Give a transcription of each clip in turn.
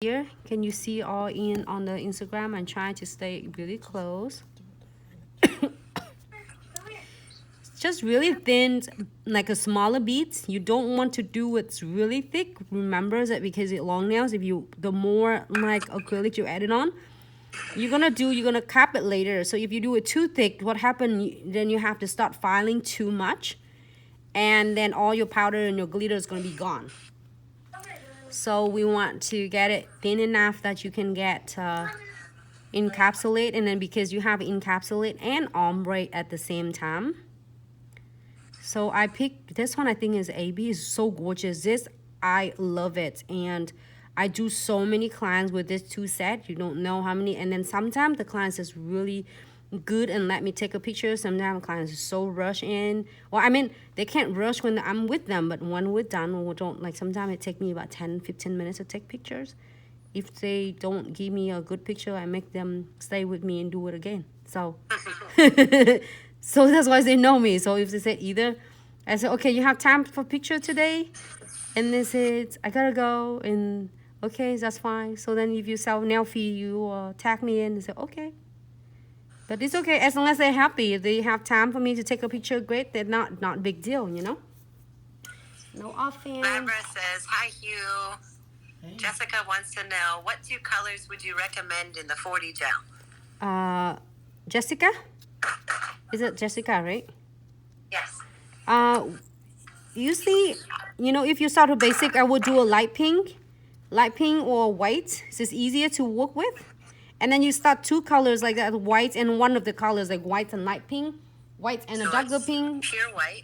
Here, can you see all in on the Instagram? I'm trying to stay really close. Just really thin, like a smaller beads. You don't want to do it's really thick. Remember that because it long nails, if you the more like acrylic you add it on, you're gonna cap it later. So if you do it too thick, what happens? Then you have to start filing too much, and then all your powder and your glitter is gonna be gone. So we want to get it thin enough that you can get encapsulate, and then because you have encapsulate and ombre at the same time. So I picked this one. I think is AB. Is so gorgeous. This I love it, and I do so many clients with this two set. You don't know how many. And then sometimes the clients is really good and let me take a picture. Sometimes clients is so rush in. Well, I mean they can't rush when I'm with them, but when we're done, we don't like. Sometimes it take me about 10-15 minutes to take pictures. If they don't give me a good picture, I make them stay with me and do it again. So so that's why they know me. So if they say either, I say, okay, you have time for picture today? And they said, I gotta go. And okay, that's fine. So then if you sell nail fee, you tag me in and say, okay. But it's okay as long as they're happy. If they have time for me to take a picture, great. They're not big deal, you know? No offense. Barbara says, hi, Hugh. Hey. Jessica wants to know, what two colors would you recommend in the 40 gel? Jessica? Is it Jessica, right? Yes. Usually, you know, if you start with basic, I would do a light pink or white. It's just easier to work with. And then you start two colors like that, white and one of the colors like white and light pink, white and so a darker pink. Pure white.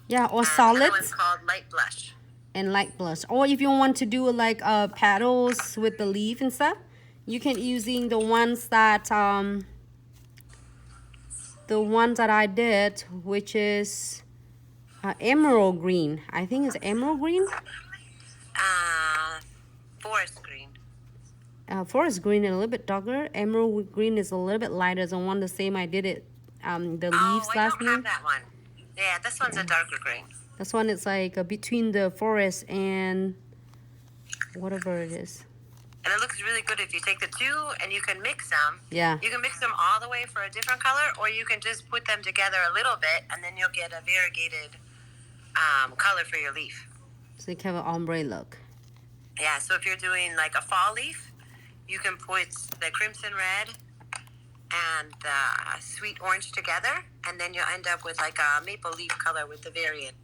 Yeah, or and solid. The other one's called light blush. And light blush. Or if you want to do like petals with the leaf and stuff, you can using the ones that I did, which is emerald green. I think it's emerald green. Forest green. Forest green is a little bit darker. Emerald green is a little bit lighter than one the same I did it. The leaves last night. I don't have that one. Yeah, this one's a darker green. This one is like between the forest and whatever it is. And it looks really good if you take the two and you can mix them. Yeah. You can mix them all the way for a different color, or you can just put them together a little bit, and then you'll get a variegated color for your leaf. So you can have an ombre look. Yeah, so if you're doing like a fall leaf, you can put the crimson red and the sweet orange together, and then you'll end up with like a maple leaf color with the variant.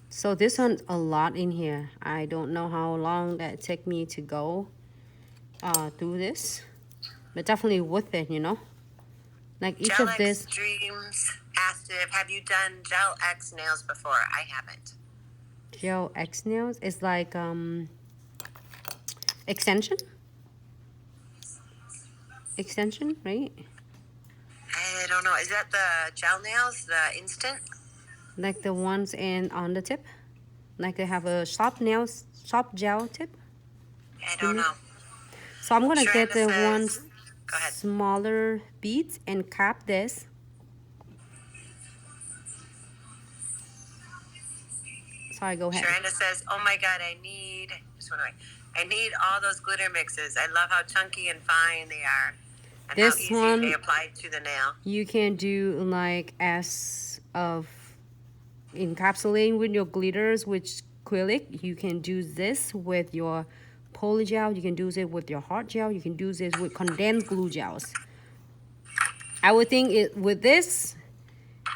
So this one's a lot in here. I don't know how long that took me to go through this, but definitely worth it, you know. Like each Gel of this. Dreams asked if have you done Gel X nails before? I haven't. Gel X nails is like extension, right? I don't know. Is that the gel nails, the instant? Like the ones on the tip, like they have a soft gel tip. I don't know. So I'm gonna get the says, ones smaller beads and cap this. Sorry, go ahead. Sharanda says, oh my God, I need all those glitter mixes. I love how chunky and fine they are. And this how easy one, they apply to the nail. You can do like as of encapsulating with your glitters, which acrylic. You can do this with your poly gel. You can do this with your hard gel. You can do this with condensed glue gels. I would think with this,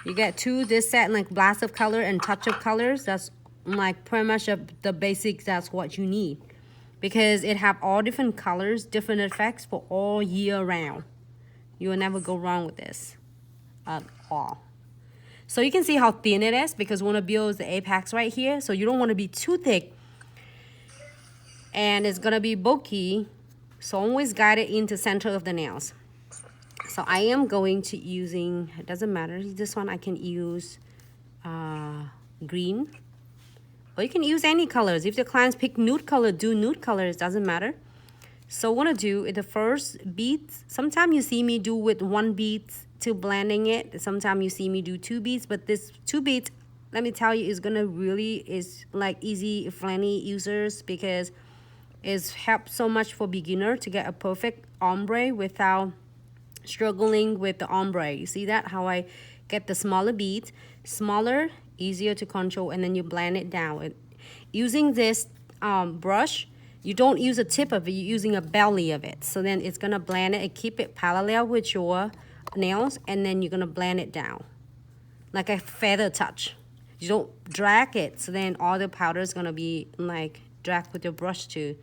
you get this set like blast of color and touch of colors. That's like pretty much the basics. That's what you need, because it have all different colors, different effects for all year round. You will never go wrong with this at all. So you can see how thin it is, because we want to build the apex right here. So you don't want to be too thick, and it's gonna be bulky. So always guide it into center of the nails. So I am going to using, it doesn't matter, this one I can use green, or you can use any colors. If the clients pick nude color, do nude colors, doesn't matter. So what I do the first beads, sometimes you see me do with one bead to blending it. Sometimes you see me do two beads, but this two beads, let me tell you, is like easy for any users, because It helps so much for beginner to get a perfect ombre without struggling with the ombre. You see that? How I get the smaller beads. Smaller, easier to control, and then you blend it down. Using this brush, you don't use a tip of it, you're using a belly of it. So then it's gonna blend it and keep it parallel with your nails, and then you're gonna blend it down like a feather touch. You don't drag it, so then all the powder is gonna be like dragged with your brush too.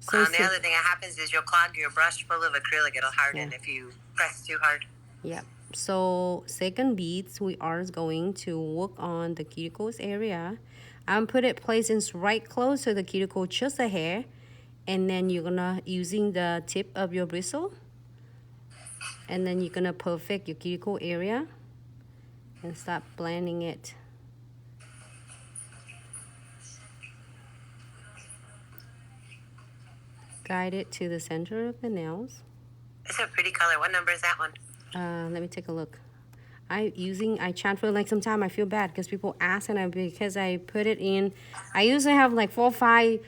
So the other thing that happens is you'll clog your brush full of acrylic. It'll harden if you press too hard. yeah. So second beads, we are going to work on the cuticles area. I'm put it placing right close to the cuticle, just a hair, and then you're gonna using the tip of your bristle, and then you're gonna perfect your cuticle area and start blending it. Guide it to the center of the nails. It's a pretty color. What number is that one? Let me take a look. I transfer, like sometimes I feel bad because people ask, and because I put it in, I usually have like 4 or 5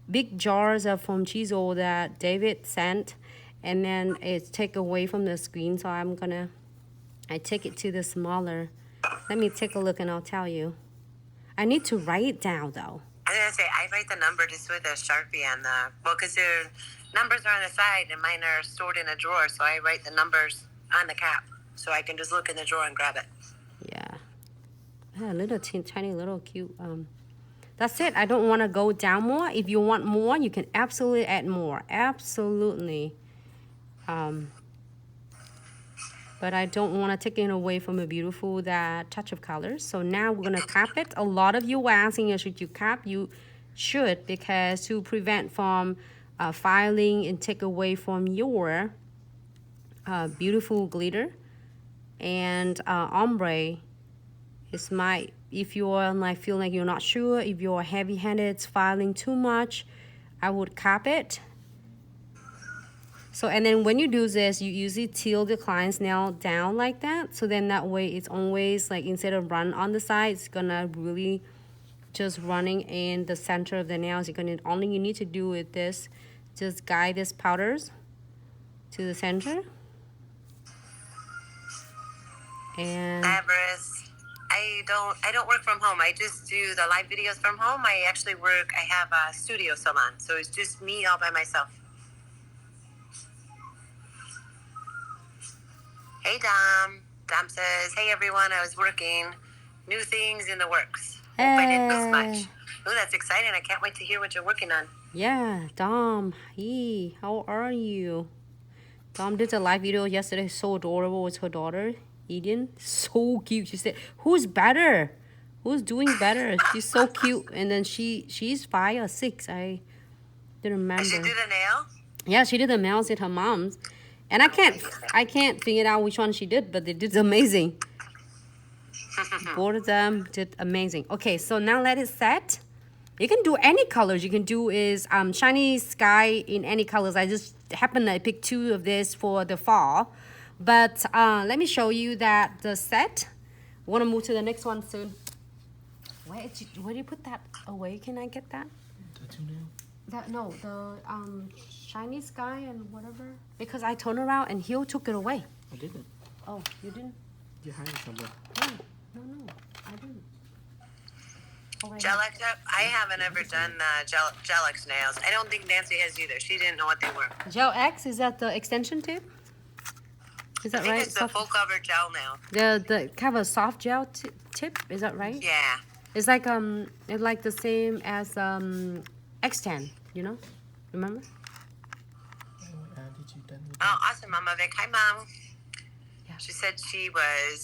big jars of foam chisel that David sent, and then it's take away from the screen, so I take it to the smaller. Let me take a look and I'll tell you. I need to write it down though. I was gonna say, I write the number just with a Sharpie on the, well, because their numbers are on the side and mine are stored in a drawer, so I write the numbers on the cap, so I can just look in the drawer and grab it. Yeah. A little tiny little cute. That's it. I don't want to go down more. If you want more, you can absolutely add more. Absolutely. But I don't want to take it away from a beautiful that touch of colors. So now we're going to cap it. A lot of you were asking, should you cap? You should, because to prevent from filing and take away from your beautiful glitter. And ombre is if you're like feel like you're not sure, if you're heavy-handed, it's filing too much, I would cap it. So, and then when you do this, you usually tilt the client's nail down like that. So then that way it's always like, instead of run on the side, it's gonna really just running in the center of the nails. Only you need to do with this, just guide this powders to the center. And Avarice. I don't work from home. I just do the live videos from home. I actually I have a studio salon, so it's just me all by myself. Hey, Dom. Dom says, hey, everyone, I was working. New things in the works. Hope I didn't miss much. Oh, that's exciting. I can't wait to hear what you're working on. Yeah, Dom. Hey, how are you? Dom did a live video yesterday. So adorable with her daughter, Eden. So cute. She said, who's better? Who's doing better? She's so cute. And then she's 5 or 6. I didn't remember. And she did a nail? Yeah, she did the nails at her mom's. And I can't figure out which one she did, but they did amazing. Both of them did amazing. Okay, so now let it set. You can do any colors. You can do is shiny sky in any colors. I just happened to pick 2 of this for the fall. But let me show you that the set. I want to move to the next one soon. Where do you put that away? Can I get that? The 2 nail? The shiny sky and whatever. Because I turned around and he took it away. I didn't. Oh, you didn't? You hide it somewhere. No, I didn't. Oh, Gel-X, I haven't ever done Gel-X nails. I don't think Nancy has either. She didn't know what they were. Gel-X, is that the extension tip? Is that I think right? it's the full cover gel nail. The kind of a soft gel tip, is that right? Yeah. It's like the same as X10, you know? Remember? Did you done with Oh, awesome, Mama Vic. Hi, Mom. Yeah. She said she was